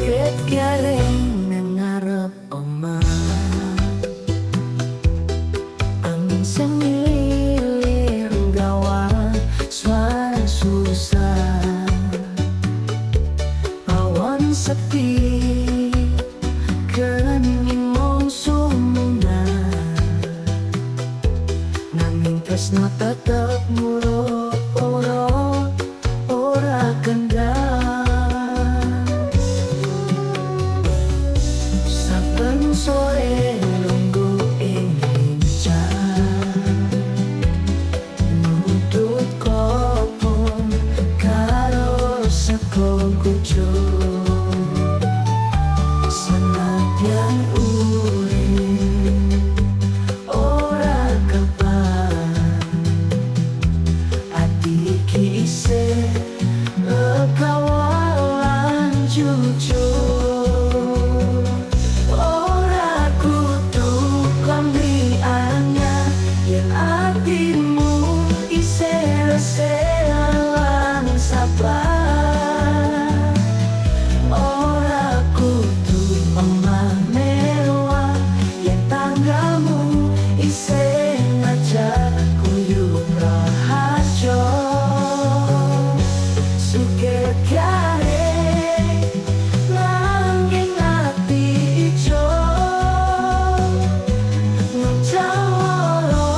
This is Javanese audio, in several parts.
Suket garing nang ngarep omah, angin semilir gawa suara susah, awan sepi kening mungsuh munah, nanging tresno tetep murut-urut ora kendal. Saben sore lungguh ing jan, nutut kopong karo sego kucuk, senadyan urip ora kepan, ati iki isih legawa lan jujur. Ora kudu kon dianyar yen atimu isih resik lan sabar. Ora kudu omah mewah yen tanggamu isih ngajak guyub rahaja. Suket garing nanging ati ijo, ngejawara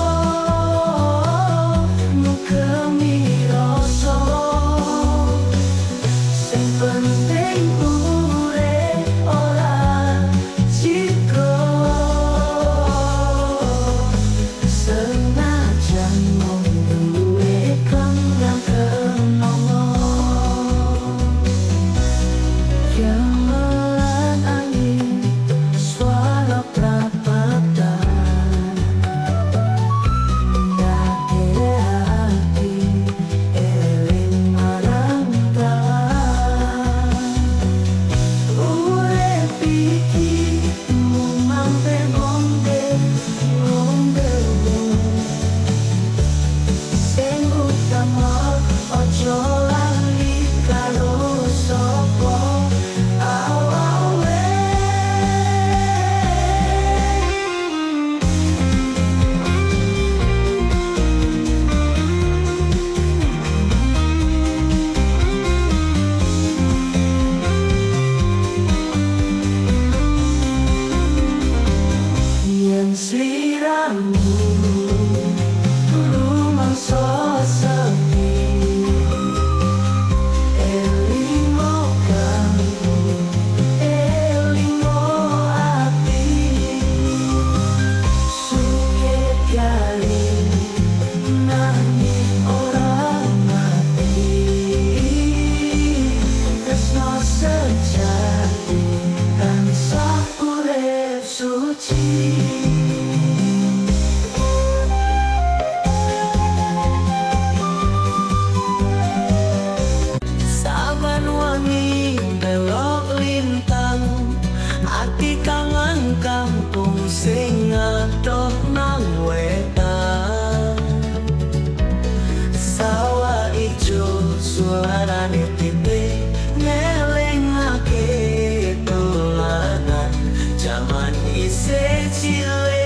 ngugemi rasa. Sing penting urip ora jiko, senajan mung duwe kang kenongo. Gamelan angin suara prapatan, ngake hati eling marang talan. Urip iki mung mampe ngombe sing utama ojo lali karo sapa awawe. Yen sliramu rumangsa sepi, elingo kamu, elingo ati. Suket garing nanging ora mati, tresno sejati tansah urip suci. Saban wangi belok lintang, ati kangen kampung sing adoh nang wetan. Sawah ijo suarane titik ngelingake dolanan jaman isih cilik.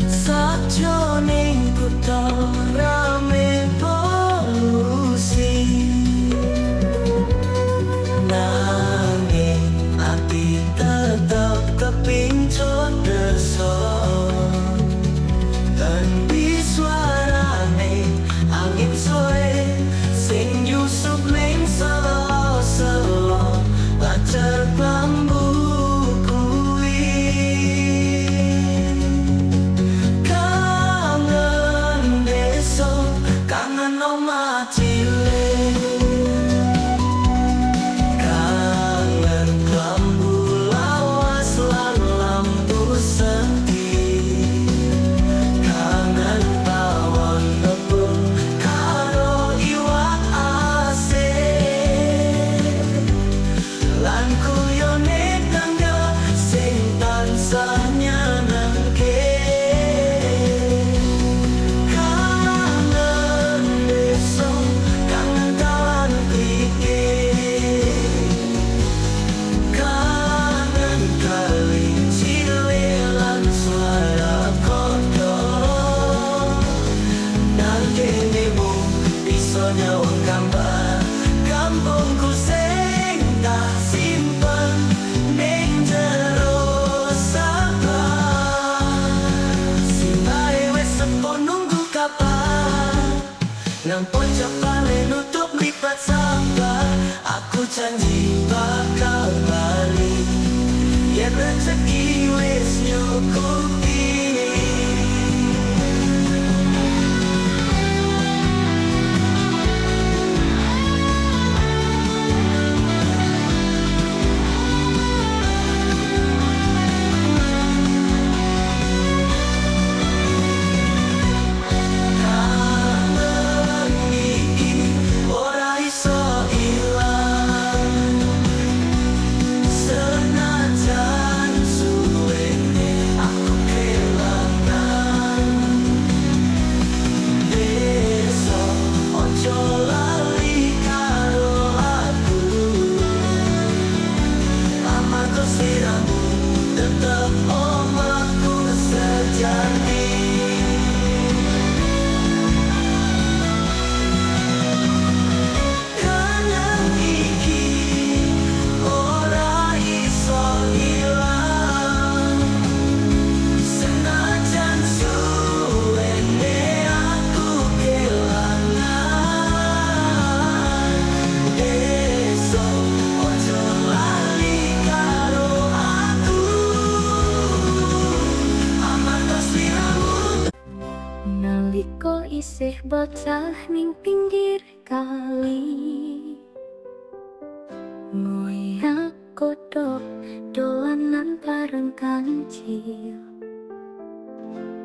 Sajroning kutha rame polusi, nanging ati tetep kepincut desa. Endi suarane angin soe sing nyusup ning selo-selo pacar bambu kuwi. Kangen desa, kangen omah cilik, kangen bambu lawas lan lampu senti, kangen tawon tepung karo iwak asin. kuat sabar, aku janji bakal balik. Yen rezeki wis nyukupi. Tetap omaku sejati. Kenang iki ora iso ilang, senajan suwene aku kelangan. Esok ojo lali karo aku, amarga sliramu. Naliko isih bocah ning pinggir kali, ngoyak kodok dolanan bareng kancil.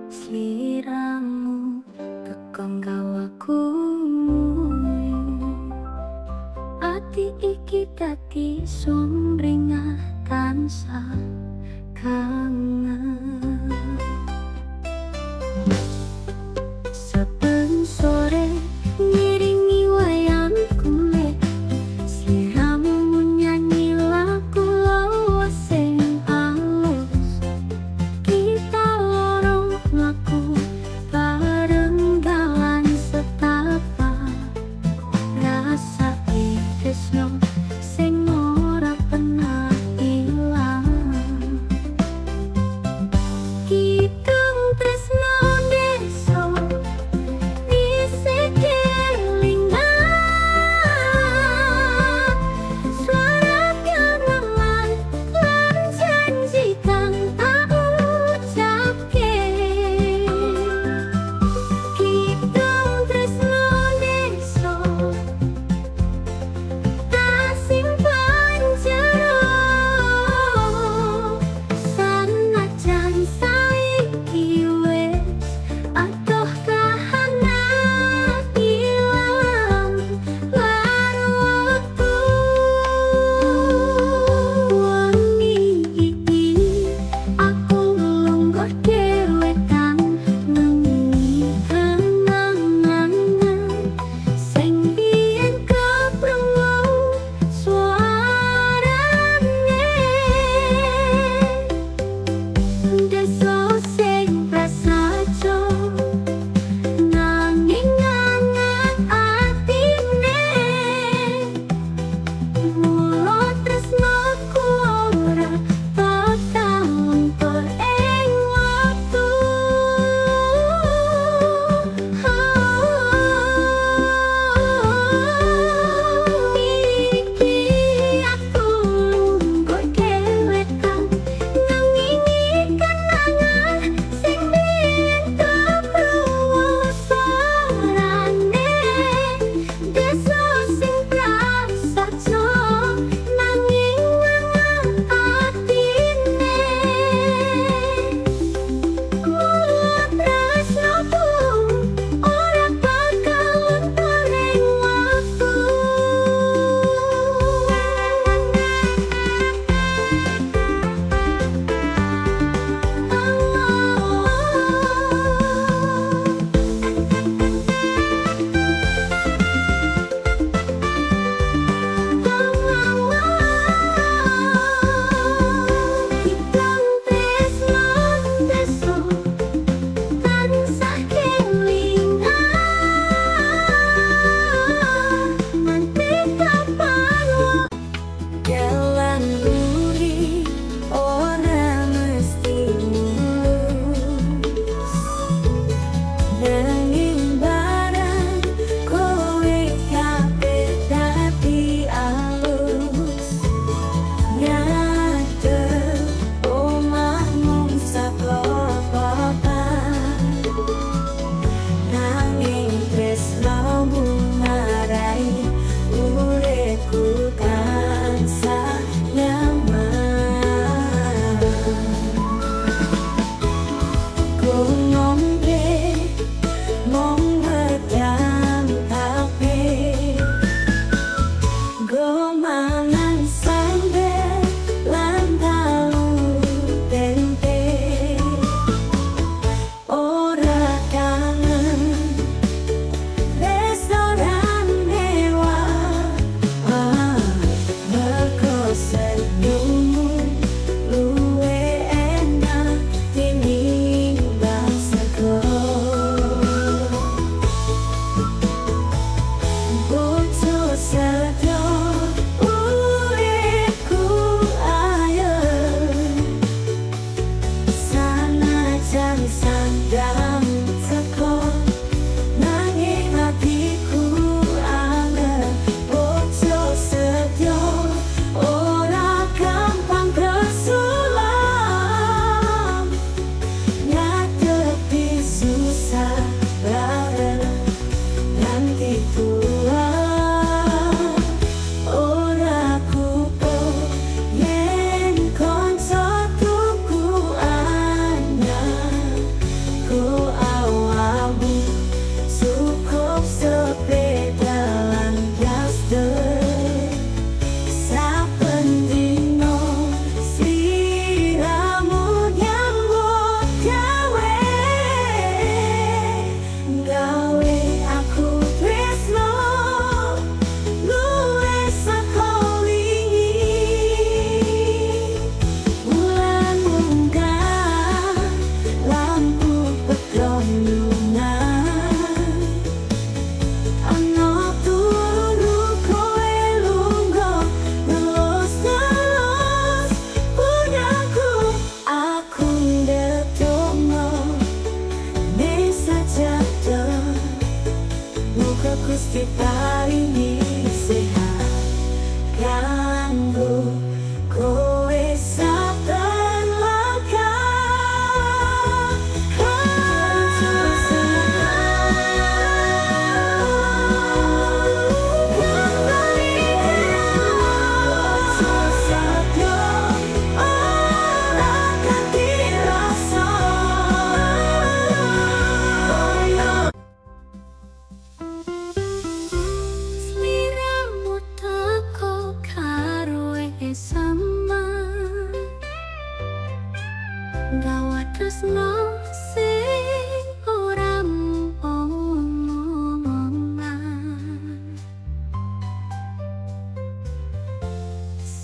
Sliramu tekong gawaku, ati iki dadi sumringah tansah kangen. Saben sore ngiringi wayang kulit, sliramu nyanyi lagu lawas sing halus. Kita loro mlaku bareng gawan setapak, rasa tresno sing ora pernah ilang. Kita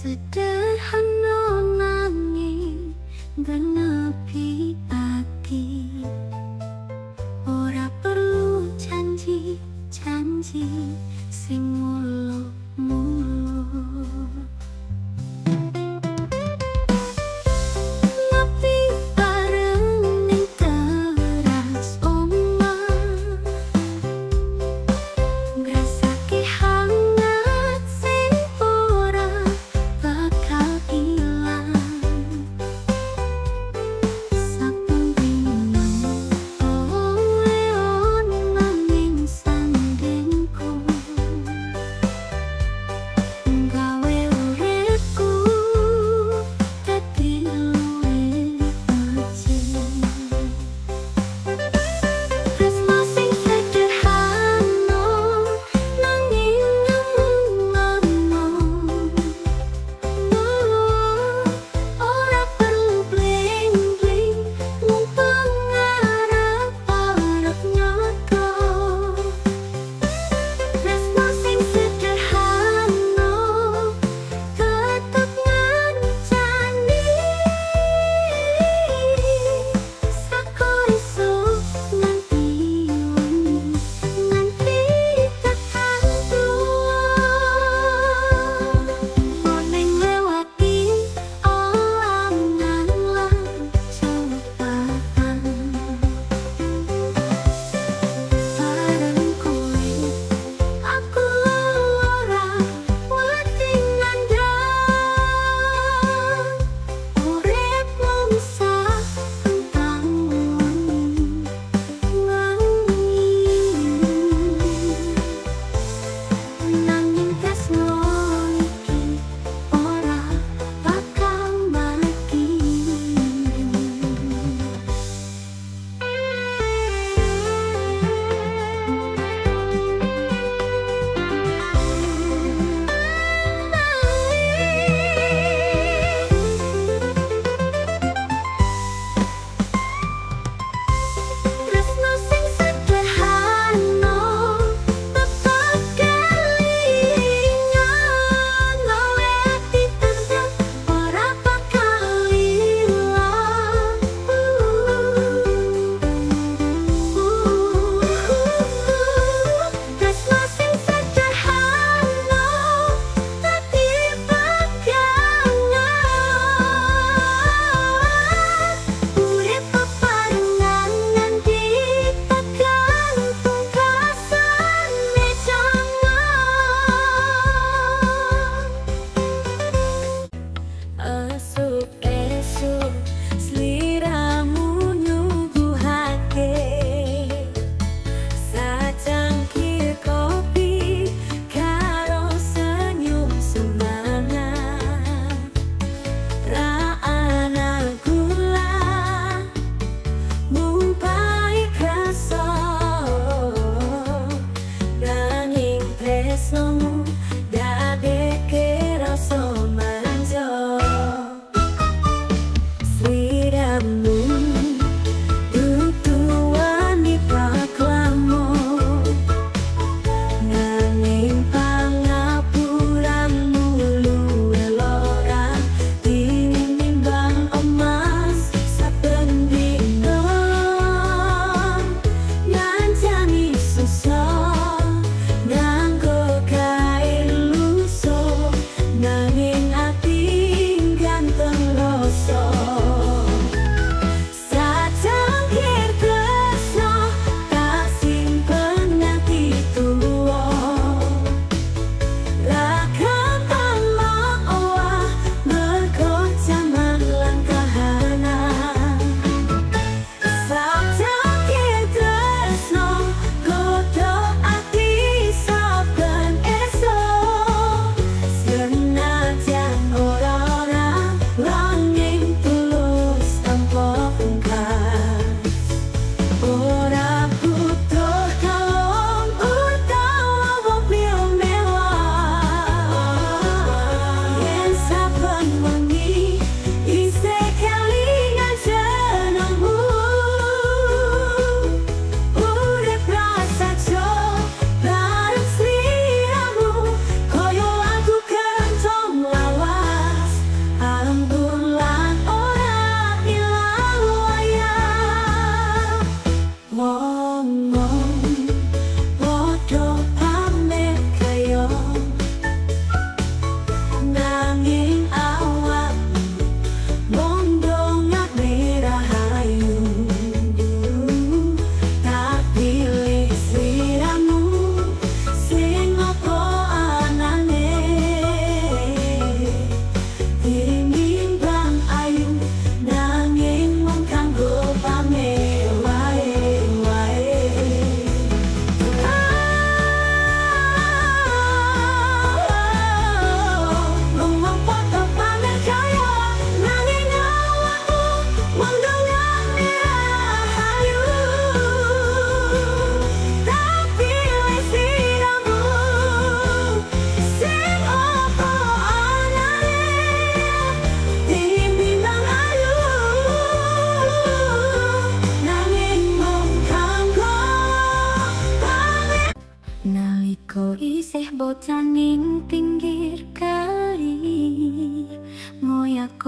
Sederhana nanging genepi ati. Ora perlu janji-janji sing muluk-muluk. Ngopi bareng ning teras omah, ngrasake hangat sing ora bakal ilang. Saben dina oleh-oleh nanging sandengku,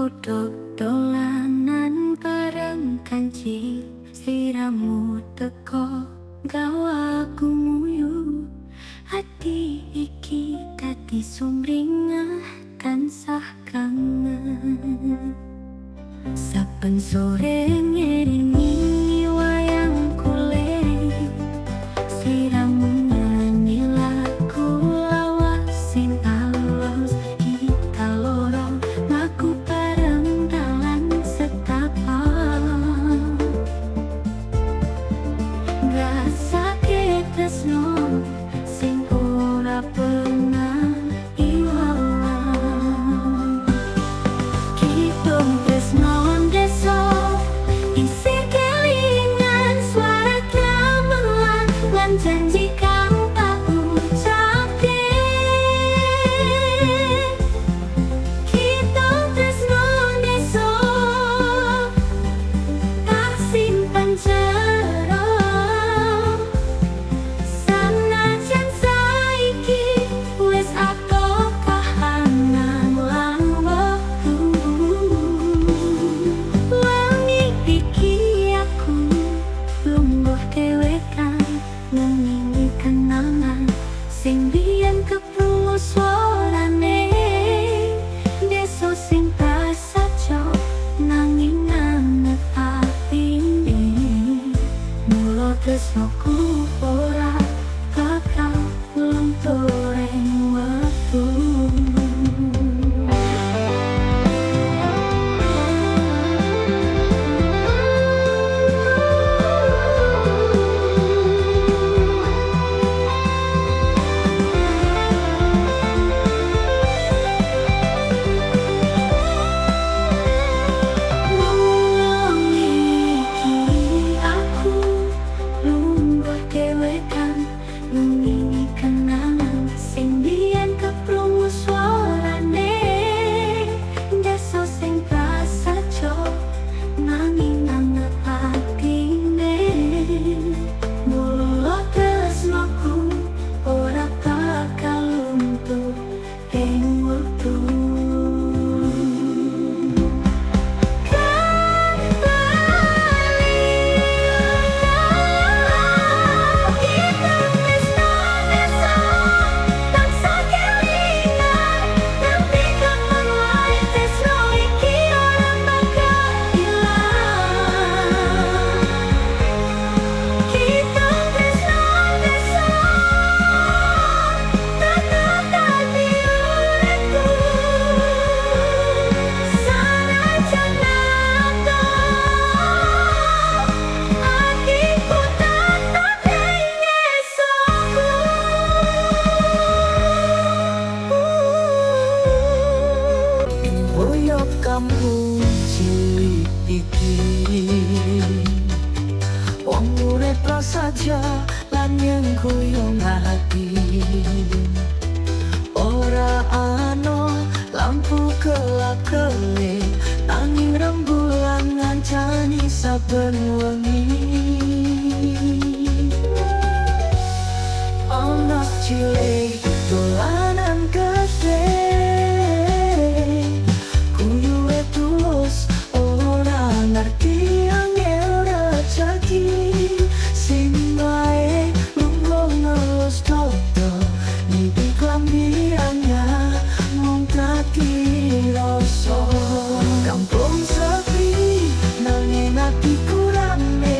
kodok dolanan bareng kanci sliramu teko gawa aku nguyu hati iki dadi sumringah tansah kangen saben sore ngiringi wayang kulit sliramu nyanyi lagu lawas sing alus kita loro mlaku bareng dalan setapak ngrasake tresno sing ora pernah ilang kitung tresno deso isi kelingan suara gamelan lan janji kang tak ucapke kitung tresno deso tak simpan jero sanajan saiki wis adoh kahanan lan wektu wangi iki aku lungguh dhewekan ngengingi kenangan sing biyen keprungu suarane deso sing prasaja nanging anget atine mula tresnoku ora bakal luntur ing wektu aku lungguh dhewekan ngengingi kenangan sing biyen keprungu suarane deso sing prasaja nanging anget atine mula tresnoku ora bakal luntur ing wektu Boyok kampung cilik iki wong urip prasaja lan nyengkuyung hati ora ana lampu kelap-kelip nanging rembulan ngancani saben wengi ana cilik dolanan gede kuyuwe tulus ora ngerti angel rezeki sing bae lungo ngelus toto mimpi klambi anyar mung kaki rasa kampung sepi nanging atiku rame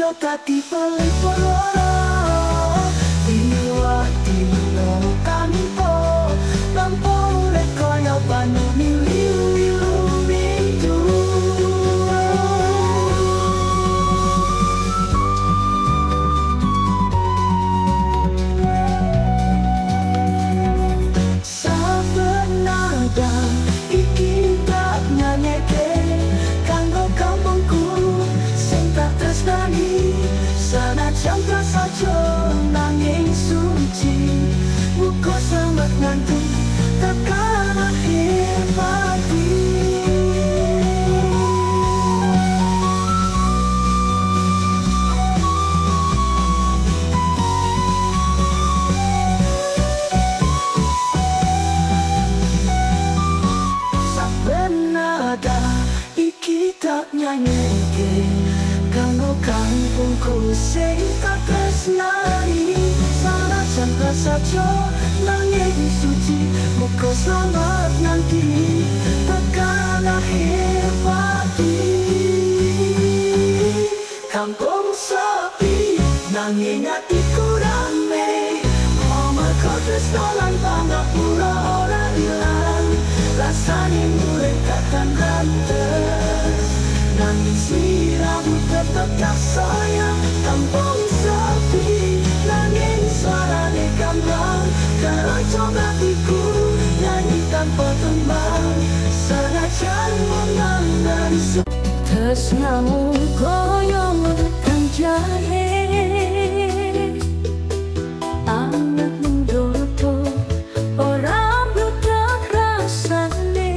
ojo dadi peliporo. Iwa dino tanpa tanpa urip kaya banyu liu-liu itu. Saben nada iki tak nyanyeke kanggo kampungku sing tak tresnani. Sanajan prasaja nanging suci, muga selamat nganti tekan akhir pati. Saben nada iki tak nyanyeke kanggo kampungku sing tak tresnani. Sanajan prasaja nanging suci, muga selamat nganti tekan akhir pati. Kampung sepi nanging atiku rame, amarga tresno lan pangapura ora ilang. Rasane urip takkan rantes, nanging sliramu tetep tak sayang. Kampung sepi nanging suarane gamblang, keronco hatiku nyanyi tanpa tembang. Senajan menang dari tresnamu koyo tekan jahe, anget ndoto ora bludak rasane.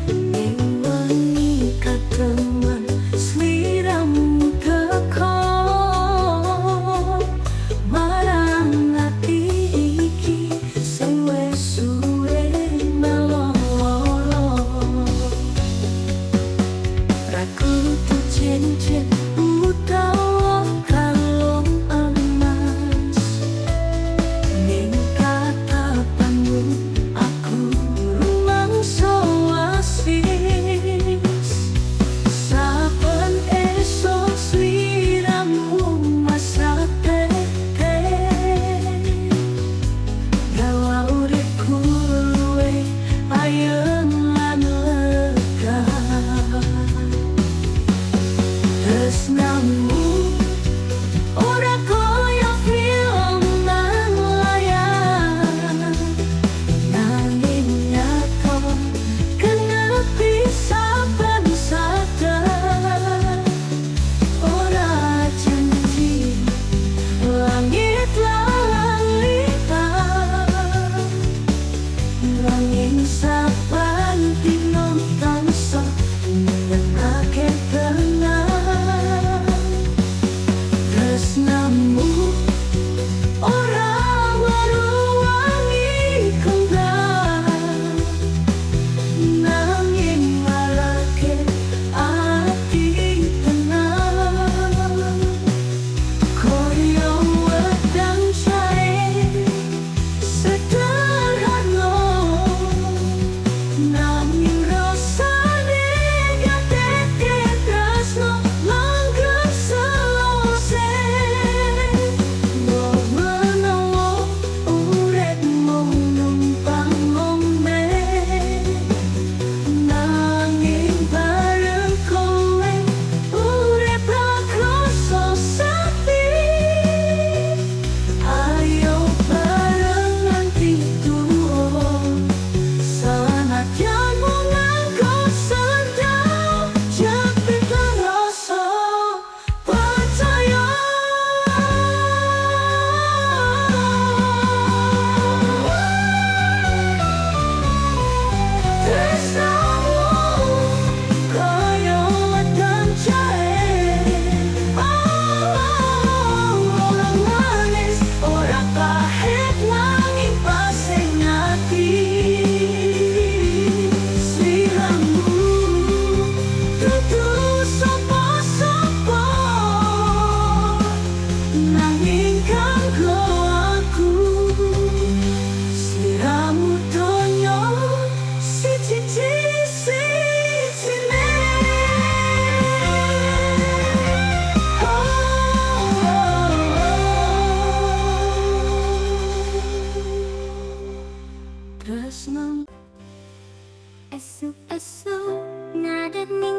Ning wengi kateman sliramu teko marang ati iki sing wis suwe melolo. Ragu tu cincin utawa kalung emas, ning tatapanmu aku rumangsa asis. Saben esok sliramu masak tete, gawa uripku luwih ayem lan lega.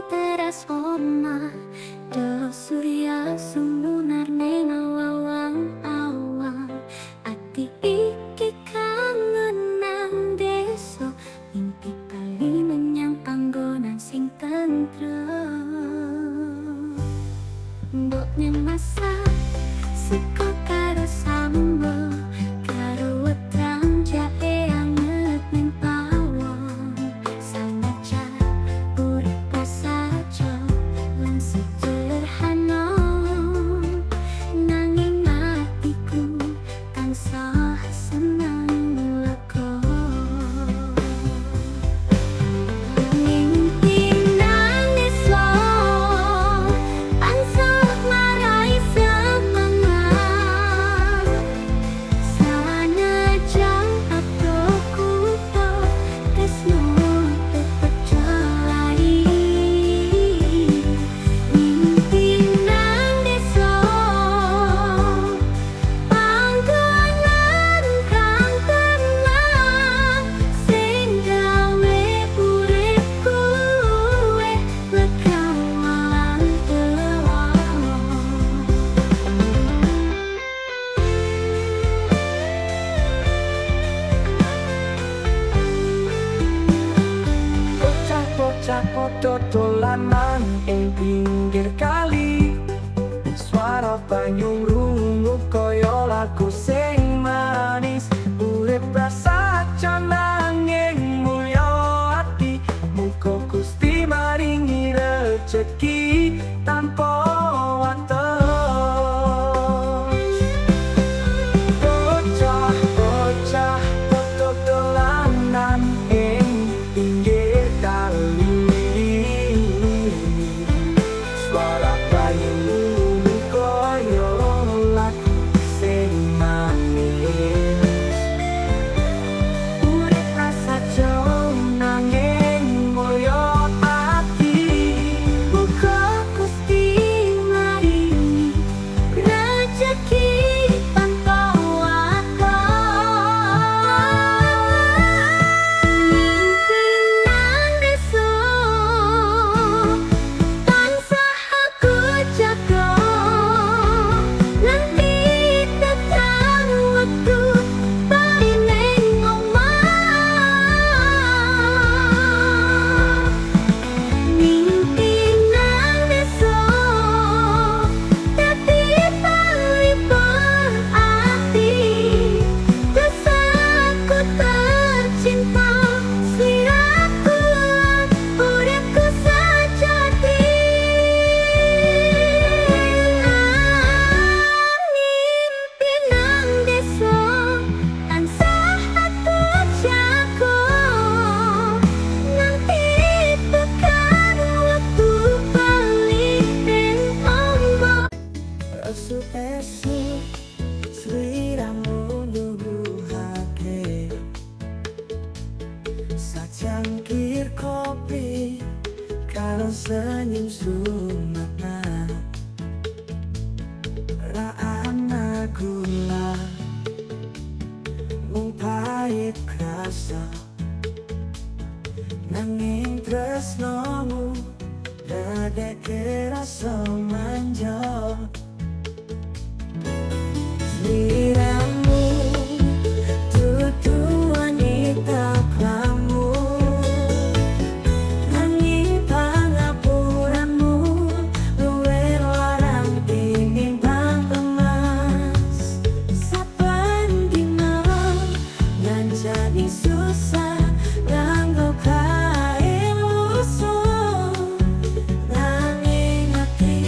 teras omah, do surya sumunar ning awang-awang. Ati iki kangenan desa, mimpi bali menyang panggonan sing tentrem. Mboknya masak sego karo sambel, karo wedang jahe anget ning pawon. Sanajan urip prasaja lan sederhana, nanging atiku tansah seneng lega. Mimpi nang desa tansah marai semangat, sanajan adoh kutha tresno tetep jalani. Mimpi nang desa panggonan kang tenang, sing gawe uripku luwih lega lan tenang. Bocah-bocah padha dolanan ing pinggir kali, swara banyu ngrungu kaya lagu sing manis. Urip prasaja nanging mulya ati, muga Gusti maringi rejeki tanpa wates. Bocah-bocah padha dolanan ing pinggir kali, swara banyu kaya lagu sing manis. Urip prasaja nanging mulya ati, muga Gusti maringi rejeki tanpa wates. Mimpi nang desa tansah aku jaga, nganti tekan wektu bali ning omah. Mimpi nang desa dadi palipan ati, desaku tercinta, sliraku lan uripku sejati. Mimpi nang desa tansah aku jaga, nganti tekan wektu bali ning omah. Esuk-esuk sliramu nuduhake secangkir kopi karo senyum sumakna. Ra ana gula, mung pahit krasa, nanging tresnomu dadekke rasa manja. Sliramu dudu wanita kamu, nanging pangapuranmu luwih larang tinimbang emas. Saben dina ngancani susah nganggo kae lusuh, nanging ati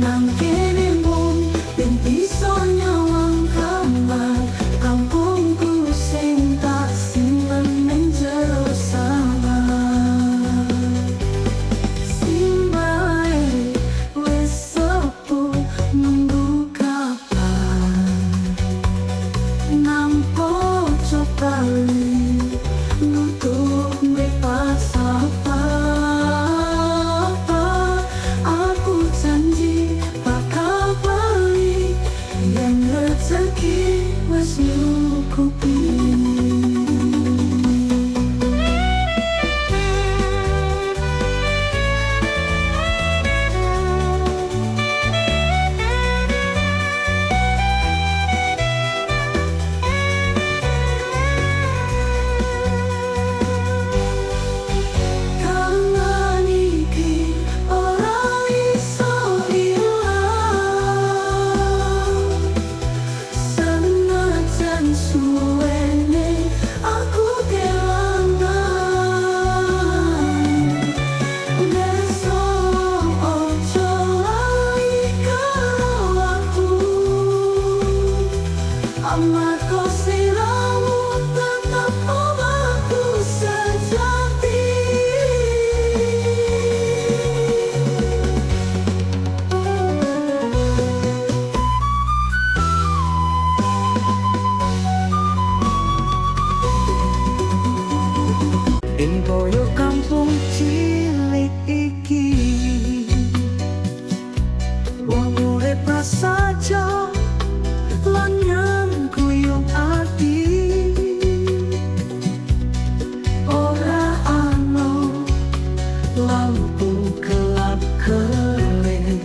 nang kene mung ben bisa nyawang kamar kampungku sing tak simpen ning jero sabar. Simbae wis sepuh nunggu kabar nang pojok kali nutup pas apa. Aku janji bakal balik yang rezeki wis nyukupi. Kangen iki ora iso ilang, senajan suwene aku kelangan. Besok ojo lali karo aku, amarga sliramu tetep omahku sejati. Ing koyo kampung cilik iki wong urip prasaja lan nyangkuyung ati. Ora ana lampu gelap kering,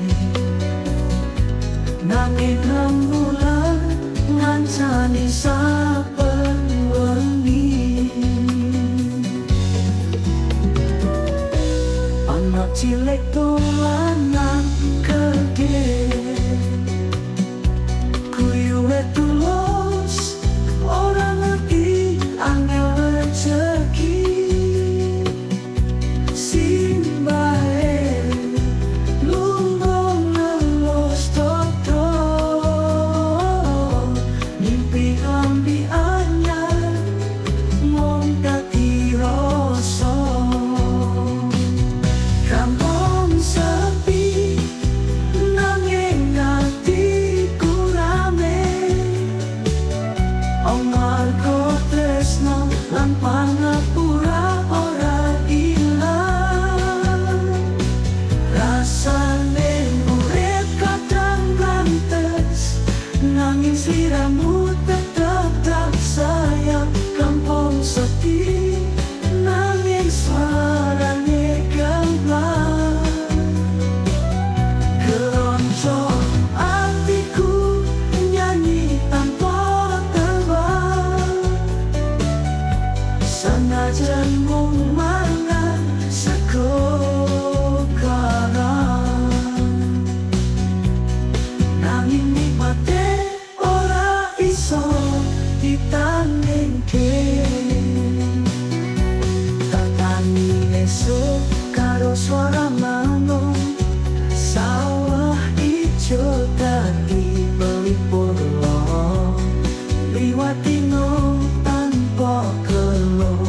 nanging rembulan ngancani saben wengi. Anak cilik dolanan gede, guyuhe tulus, ora ngerti angel rezeki. Simbae lunga ngelus toto, mimpi lambi anyar mung dadi rasa. Kampung sepi nanging atiku rame, amarga tresno lan pangapura ora ilang. Rasane urip kadang rantes, nanging sliramu tetep tak sayang. Kampung sepi nanging suarane gamblang, keroncong atiku nyanyi tanpa tebak. Senajan mung mangan sego garam, nanging nikmate ora iso ditandingke. Tatani esuk karo suara manung, sawah ijo dadi melipur lo, liwati no tanpa keluh.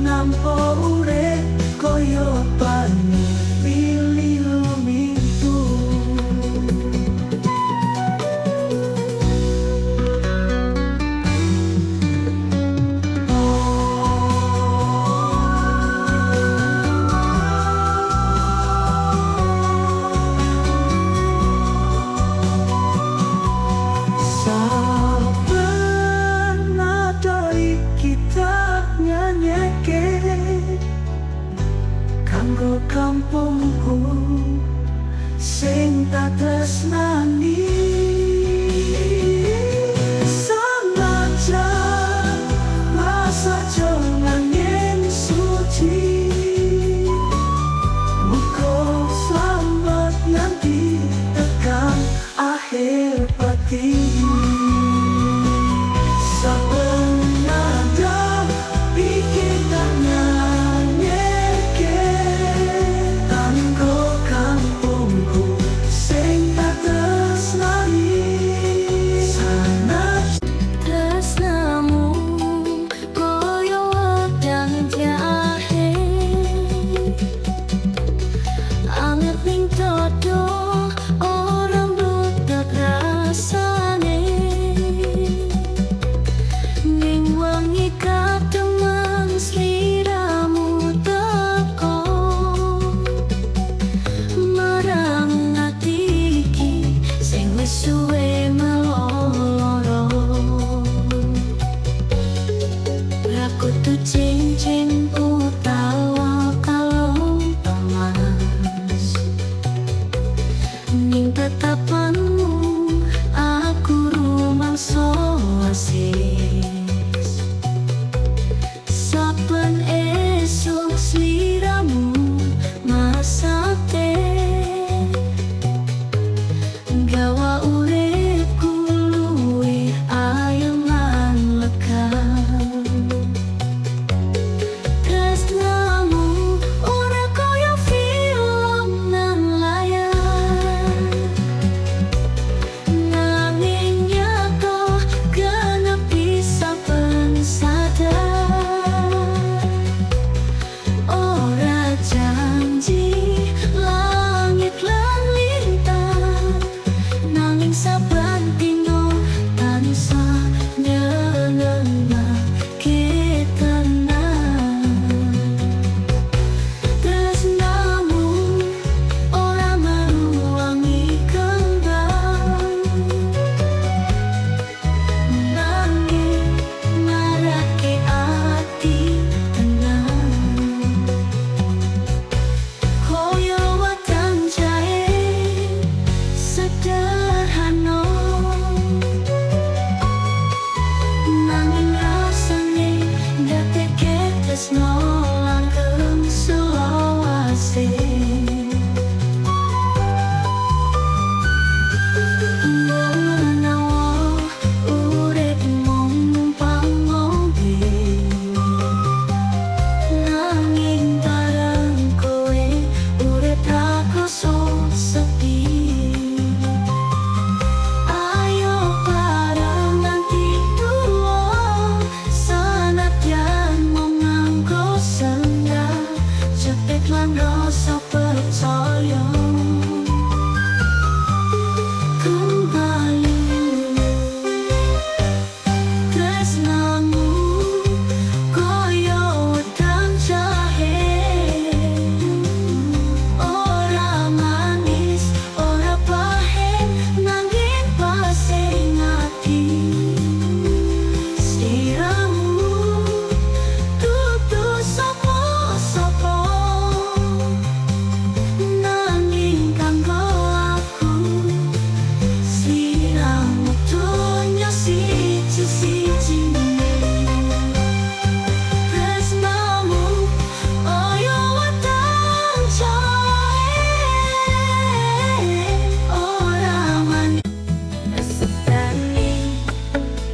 Nampa urip koyo banyu pilih lumintu. Saben nada iki tak nyanyeke kanggo kampungku sing tak tresnani. Senajan rasa nanging suci, muga selamat nanti tekan akhir pati. Saben nada bikin tak nyanyeke kanggo kampung. ning dodo ora mbudak rasane ning wengi katemen sliramu teko marang ati iki sing wis suwe meloro ra kudu cincin utawa kalung emas ning tetapanmu aku rumangsa asis saben esuk sliramu masake gawa uripku luwih ayem lan lega tresnamu ora kaya film nang layar nanging nyata genepi saben sadar ora janji langit lan lintang nanging saben dino tansah nyenengake tenan tresnamu ora meruangi kembang nanging marake ati tenang koyo watan jahe sederhana nanging rasane ndetekke tresno langgeng selawase menawa urip mung numpang ngombe nanging bareng kowe urip tak krasa sepi ayo bareng nganti tuwa sanadyan mung nganggo sendal cepet lan rasa percaya kembali tresnamu koyo wetan jahe ora manis ora pahit nanging pasing ati sliramu dudu sapa-sapa nanging kanggo aku sliramu donya siji-sijine tresnamu koyo wetan jahe ora manis setani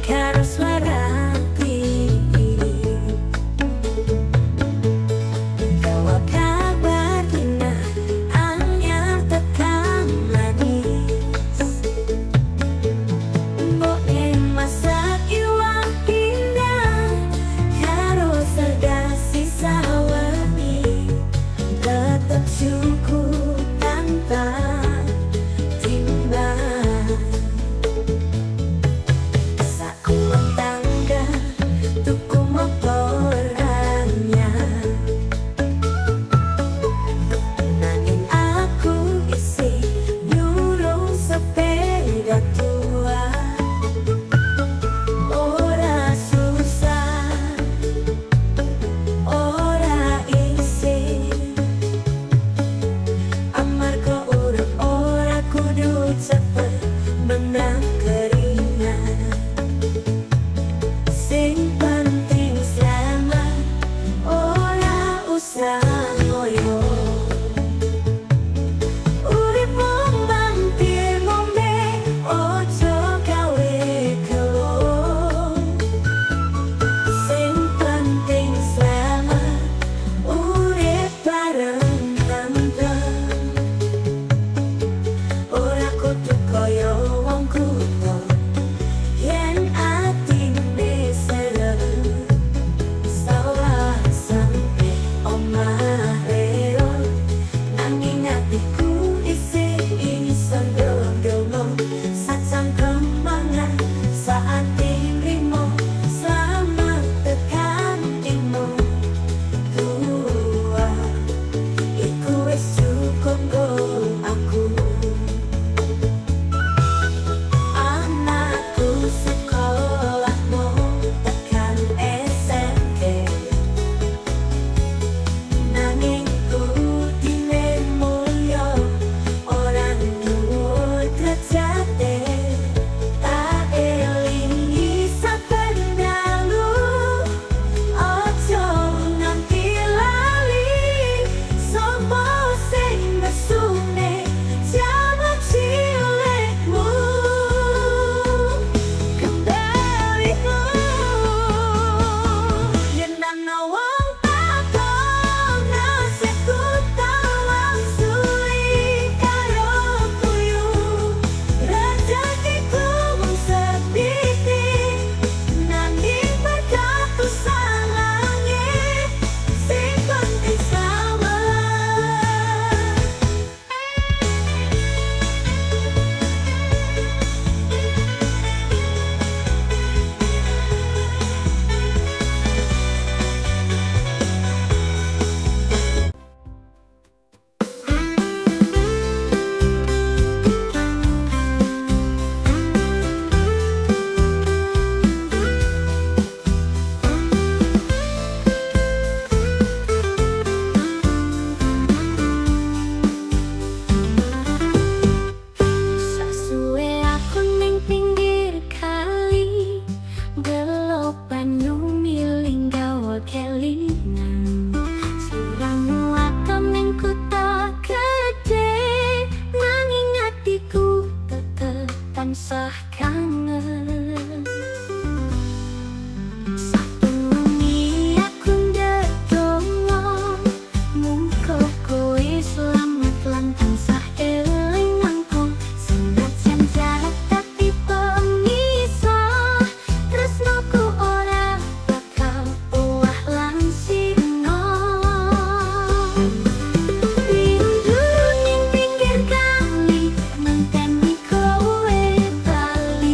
karo suara hati gawa kabar dina anyar tekan manis mbok masak iwak pindah karo sedasi sawengi tetep cukup tanpa timbang saku tangga tuku motor anyar nanging aku isi nyurung sepeda tua ora susah ora isin amarga urip tansah kangen. Sabengi aku ndedonga muga kowe slamet lan tansah eling nangku. Senajan jarak tapi pemisah, tresnoku ora bakal buah lan sirna. Rindu ning pinggir kali ngenteni kowe bali.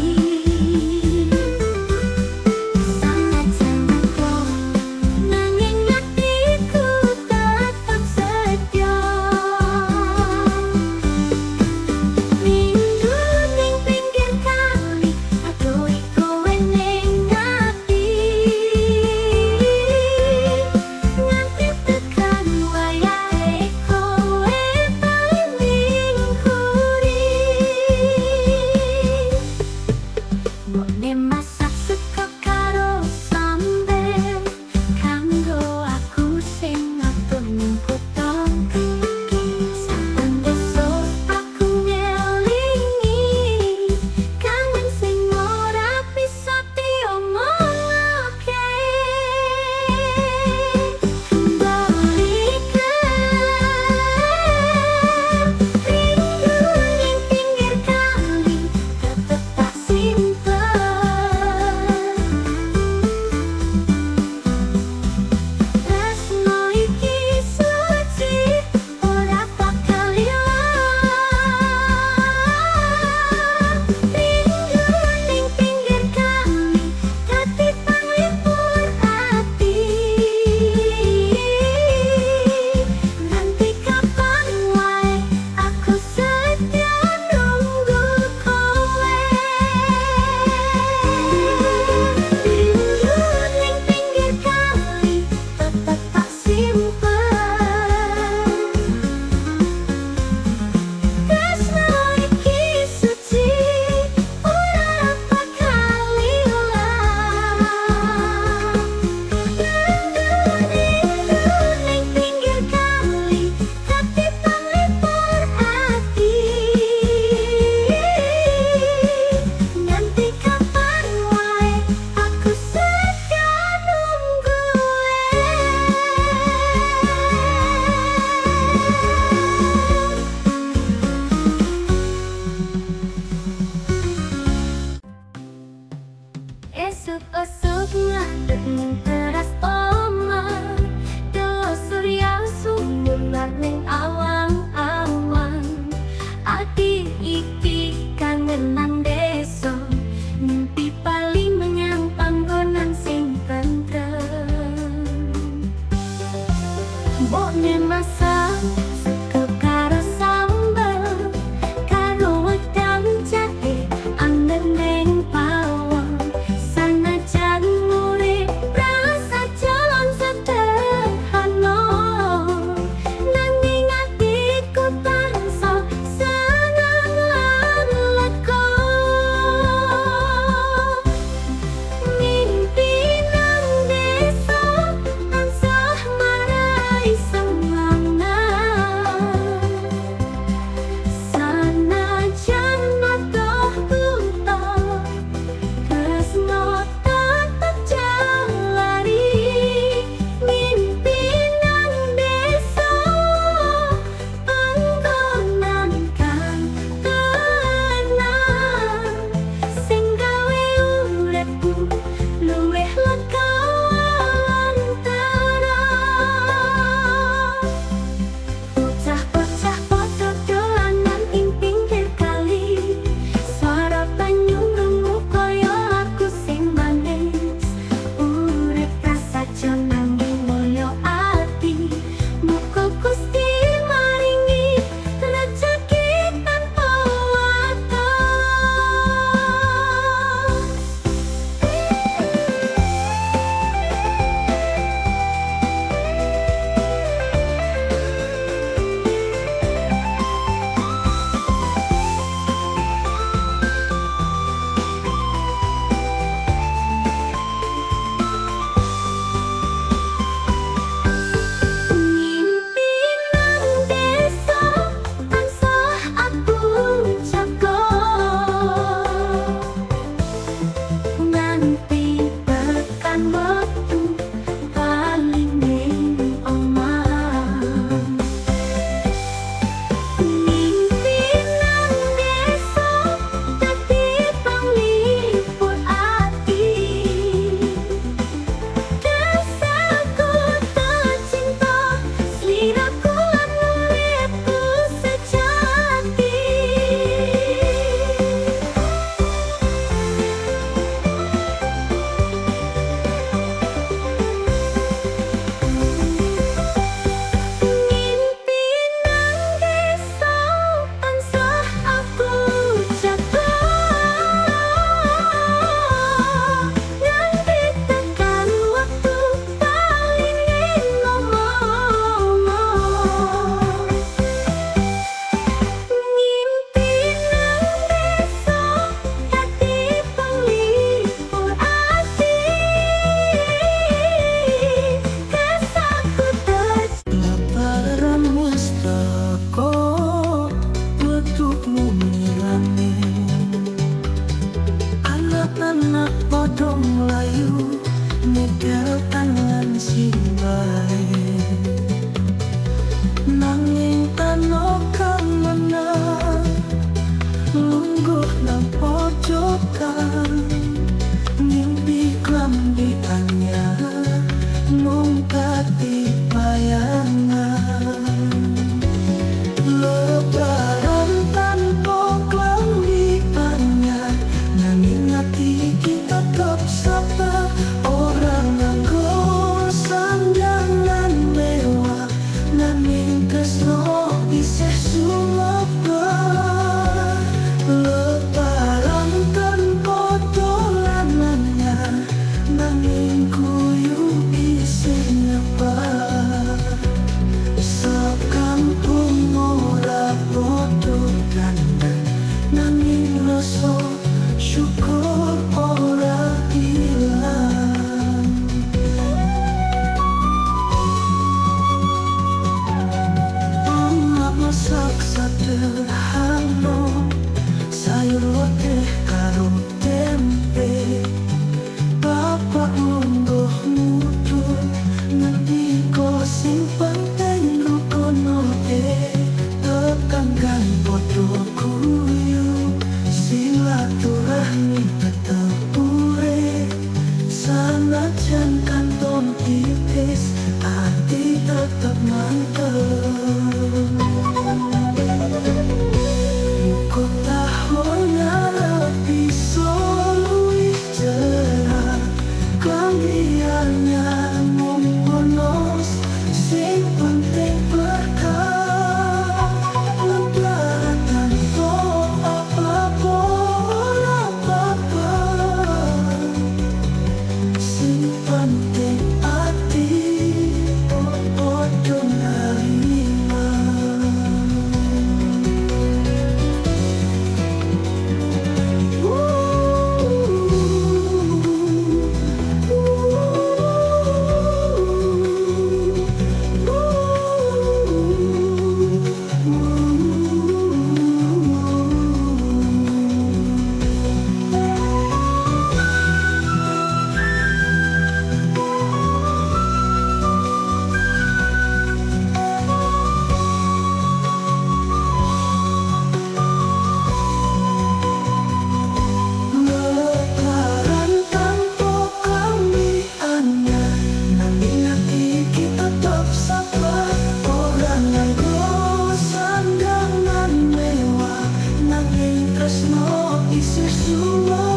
Sumpah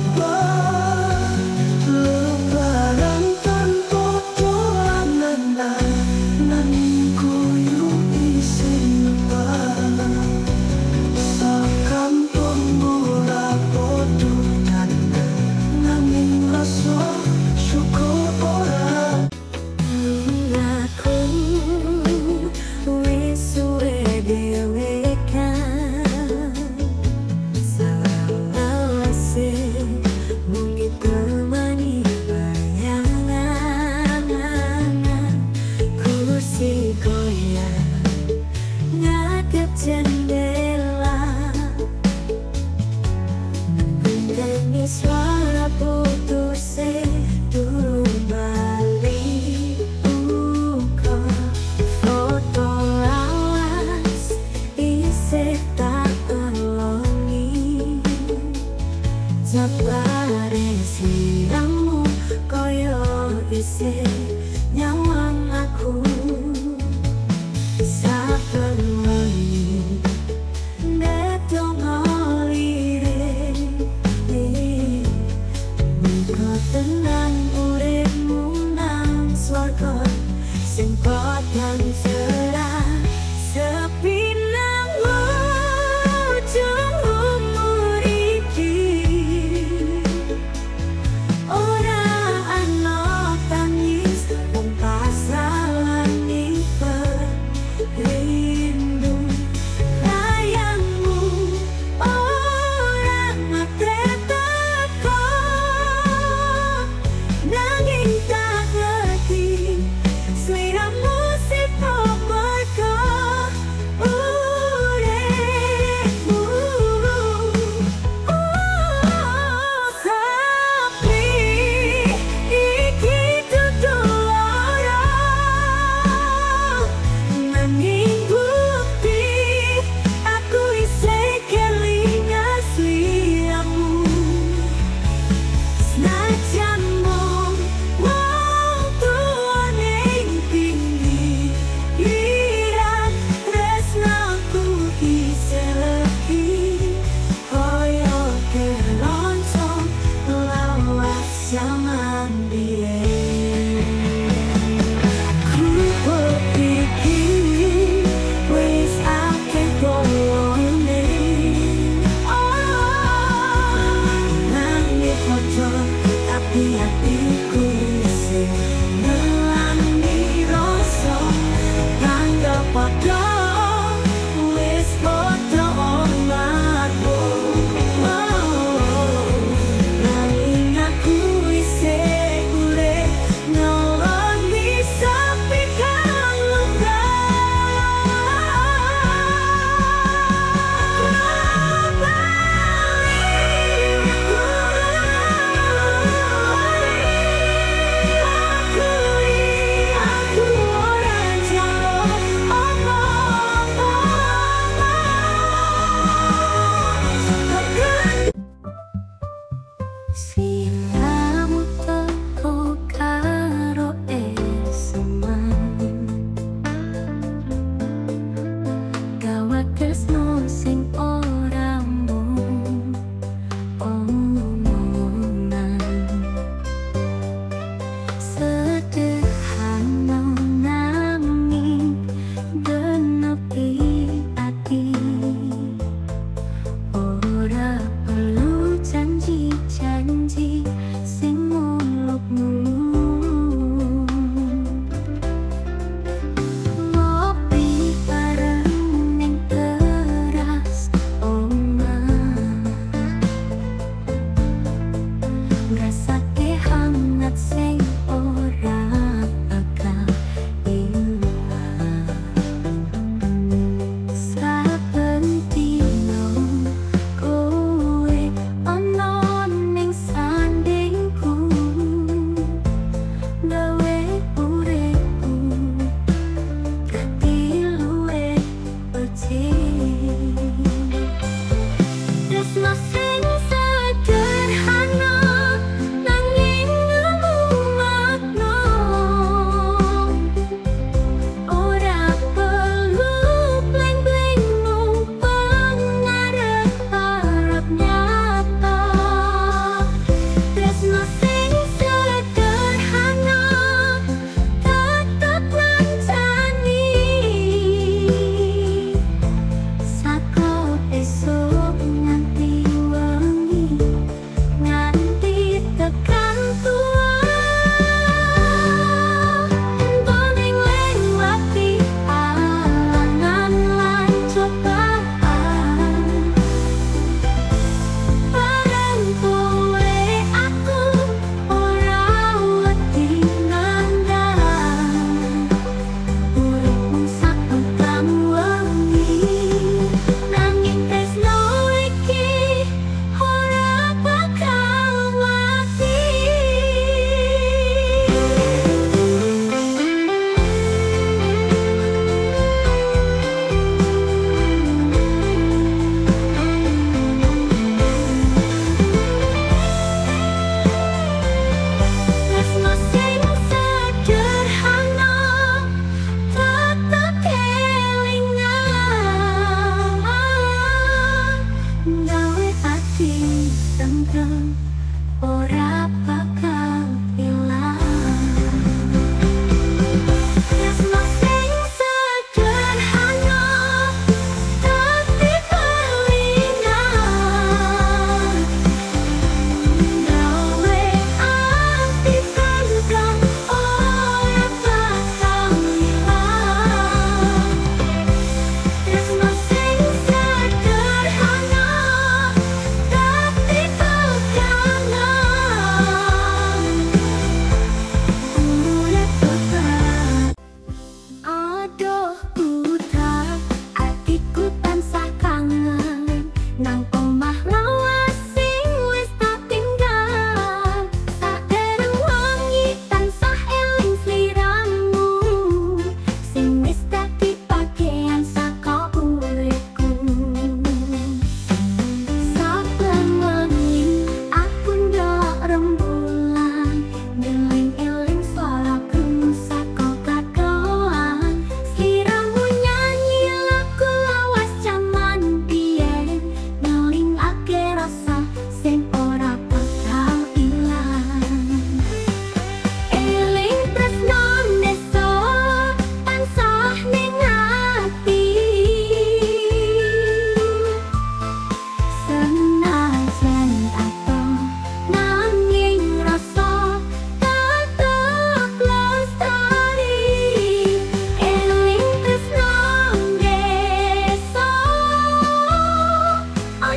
lebaran tanpa dolanan nanging kuyu isin lebaran sakampung mula podo nyanan nanging rasa syukur ora Aku wis suwe dhewe kan salawase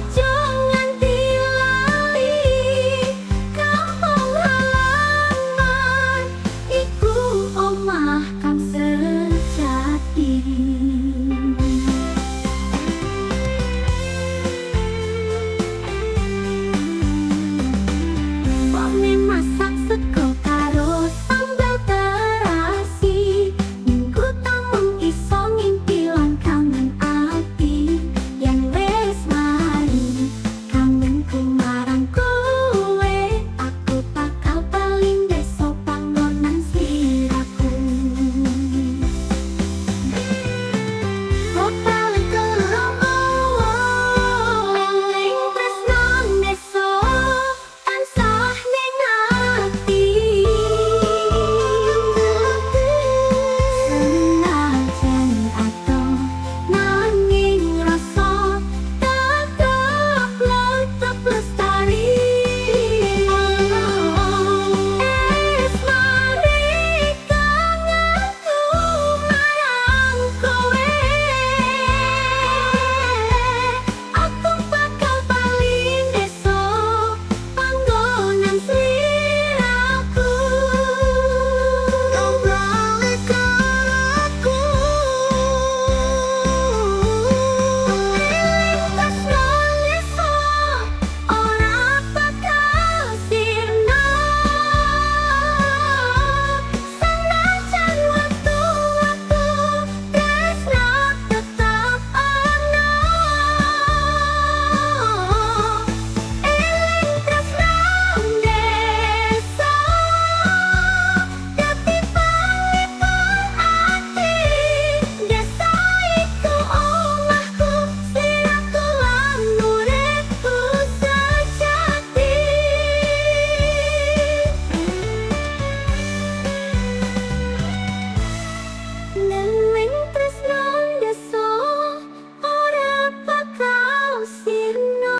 ojo